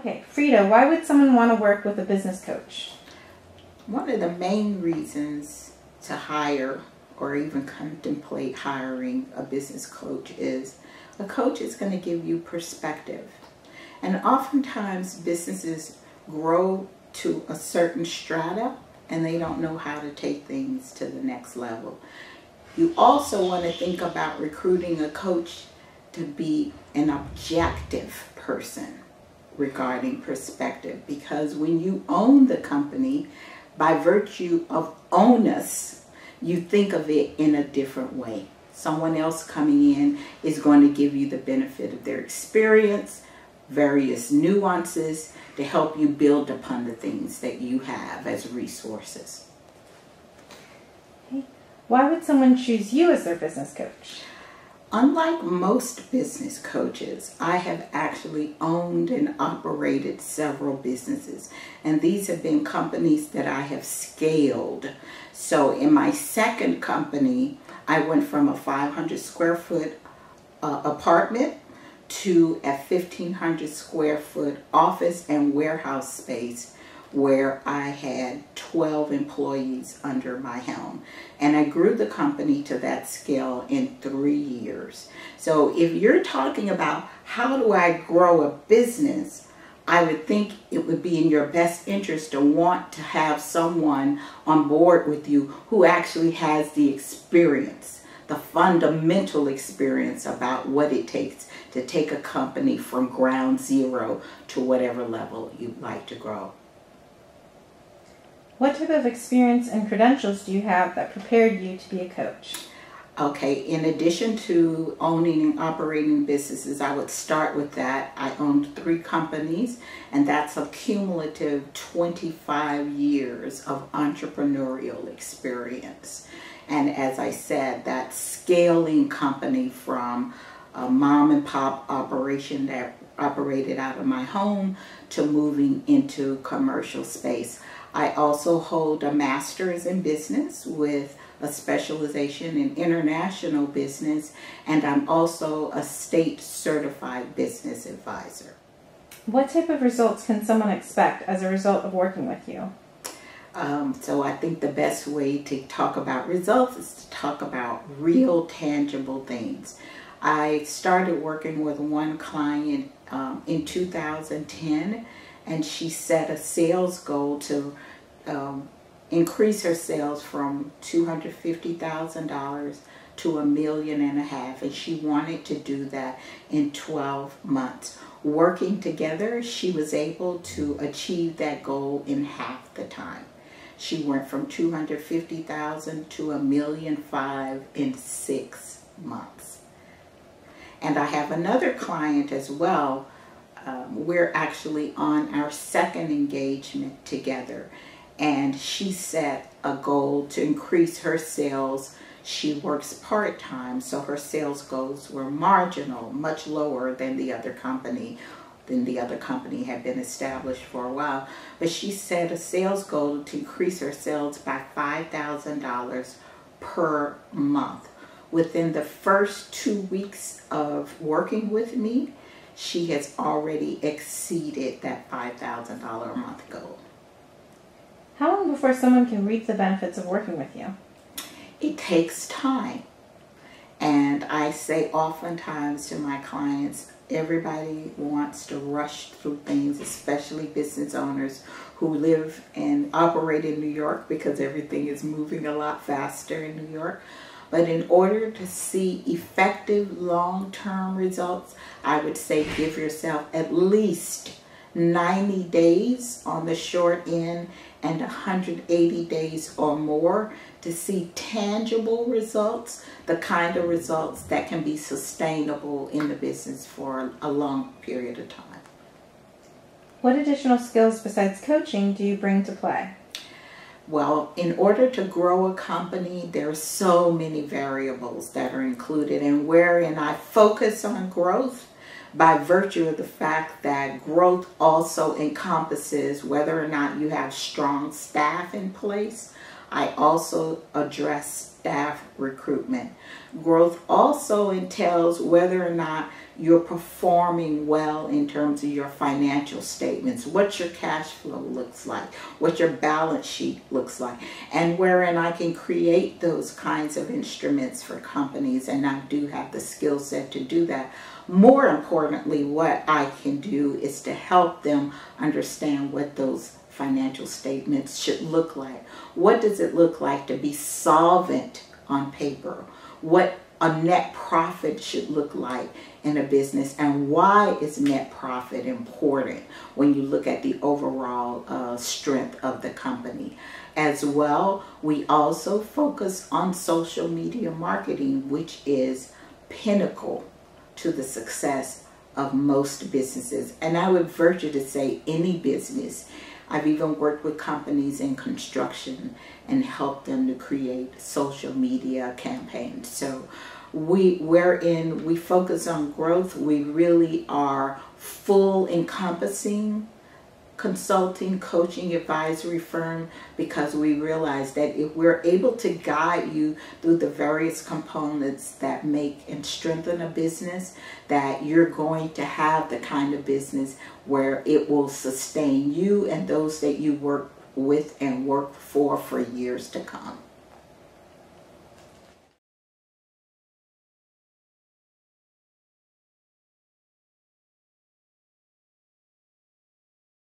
Okay, Freda, why would someone want to work with a business coach? One of the main reasons to hire or even contemplate hiring a business coach is a coach is going to give you perspective. And oftentimes businesses grow to a certain strata and they don't know how to take things to the next level. You also want to think about recruiting a coach to be an objective person regarding perspective, because when you own the company, by virtue of onus, you think of it in a different way. Someone else coming in is going to give you the benefit of their experience, various nuances to help you build upon the things that you have as resources. Okay. Why would someone choose you as their business coach? Unlike most business coaches, I have actually owned and operated several businesses, and these have been companies that I have scaled. So in my second company, I went from a 500 square foot apartment to a 1,500 square foot office and warehouse space where I had 12 employees under my helm. And I grew the company to that scale in 3 years. So if you're talking about how do I grow a business, I would think it would be in your best interest to want to have someone on board with you who actually has the experience, the fundamental experience about what it takes to take a company from ground zero to whatever level you'd like to grow. What type of experience and credentials do you have that prepared you to be a coach? Okay, in addition to owning and operating businesses, I would start with that. I owned 3 companies, and that's a cumulative 25 years of entrepreneurial experience. And as I said, that scaling company from a mom and pop operation that operated out of my home to moving into commercial space. I also hold a master's in business with a specialization in international business, and I'm also a state certified business advisor. What type of results can someone expect as a result of working with you? So I think the best way to talk about results is to talk about real tangible things. I started working with one client in 2010, and she set a sales goal to increase her sales from $250,000 to $1.5 million, and she wanted to do that in 12 months. Working together, she was able to achieve that goal in half the time. She went from $250,000 to $1.5 million in 6 months. And I have another client as well. We're actually on our second engagement together, and she set a goal to increase her sales. She works part-time, so her sales goals were marginal, much lower than the other company. The other company had been established for a while, but she set a sales goal to increase her sales by $5,000 per month. Within the first 2 weeks of working with me, she has already exceeded that $5,000 a month goal. How long before someone can reap the benefits of working with you? It takes time. And I say oftentimes to my clients, everybody wants to rush through things, especially business owners who live and operate in New York, because everything is moving a lot faster in New York. But in order to see effective long-term results, I would say give yourself at least 90 days on the short end and 180 days or more to see tangible results, the kind of results that can be sustainable in the business for a long period of time. What additional skills besides coaching do you bring to play? Well, in order to grow a company, there are so many variables that are included, and wherein I focus on growth by virtue of the fact that growth also encompasses whether or not you have strong staff in place. I also address staff recruitment. Growth also entails whether or not you're performing well in terms of your financial statements, what your cash flow looks like, what your balance sheet looks like, and wherein I can create those kinds of instruments for companies, and I do have the skill set to do that. More importantly, what I can do is to help them understand what those financial statements should look like. What does it look like to be solvent on paper? What a net profit should look like in a business, and why is net profit important when you look at the overall strength of the company. As well, we also focus on social media marketing, which is pinnacle to the success of most businesses, and I would venture to say any business. I've even worked with companies in construction and helped them to create social media campaigns. So we focus on growth. We really are full encompassing consulting, coaching, advisory firm, because we realize that if we're able to guide you through the various components that make and strengthen a business, that you're going to have the kind of business where it will sustain you and those that you work with and work for years to come.